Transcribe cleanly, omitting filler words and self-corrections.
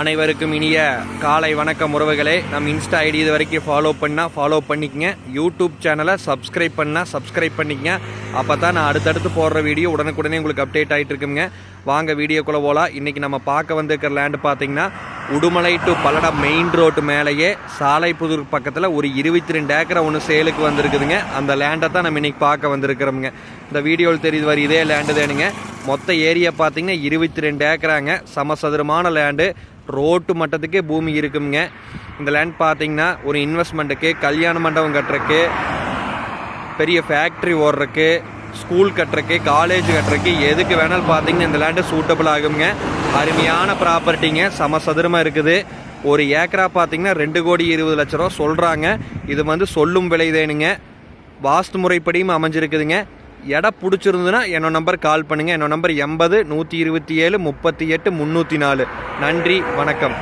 அனைவருக்கும் இனிய காலை வணக்கம் உறவுகளே. நம்ம இன்ஸ்டா ஐடி இது வரைக்கும் ஃபாலோ பண்ணிக்கங்க. யூடியூப் சேனலை சப்ஸ்கிரைப் பண்ணிக்கங்க. அப்போ தான் நான் அடுத்தடுத்து போடுற வீடியோ உடனுக்குடனே உங்களுக்கு அப்டேட் ஆகிட்டு இருக்குங்க. வாங்க வீடியோக்குள்ளே போகலாம். இன்றைக்கி நம்ம பார்க்க வந்திருக்கிற லேண்டு பார்த்திங்கன்னா Udumalai to Palladam main road மேலேயே சாலைப்புதூர் பக்கத்தில் ஒரு 22 ஏக்கரை ஒன்று சேலுக்கு வந்திருக்குதுங்க. அந்த லேண்டை தான் நம்ம இன்றைக்கி பார்க்க வந்திருக்கிறோமுங்க. இந்த வீடியோவில் தெரியுது வர இதே லேண்டு தானுங்க. மொத்த ஏரியா பார்த்திங்கன்னா 22 ஏக்கராங்க. சமசதுரமான லேண்டு, ரோட்டு மட்டத்துக்கே பூமி இருக்குங்க. இந்த லேண்ட் பார்த்திங்கன்னா ஒரு இன்வெஸ்ட்மெண்ட்டுக்கு, கல்யாண மண்டபம் கட்டுறக்கு, பெரிய ஃபேக்ட்ரி ஓடுறக்கு, ஸ்கூல் கட்டுறக்கு, காலேஜ் கட்டுறக்கு, எதுக்கு வேணாலும் பார்த்திங்கன்னா இந்த லேண்டு சூட்டபிள் ஆகுங்க. அருமையான ப்ராப்பர்ட்டிங்க, சமசதுரமாக இருக்குது. ஒரு ஏக்கரா பார்த்திங்கன்னா 2,20,00,000 ரூபா சொல்கிறாங்க. இது சொல்லும் விலை தேனுங்க. வாஸ்து முறைப்படியும் அமைஞ்சிருக்குதுங்க. இடம் பிடிச்சிருந்துன்னா என்னோட நம்பர் கால் பண்ணுங்கள். என்னோட நம்பர் 80 127 38 304. நன்றி, வணக்கம்.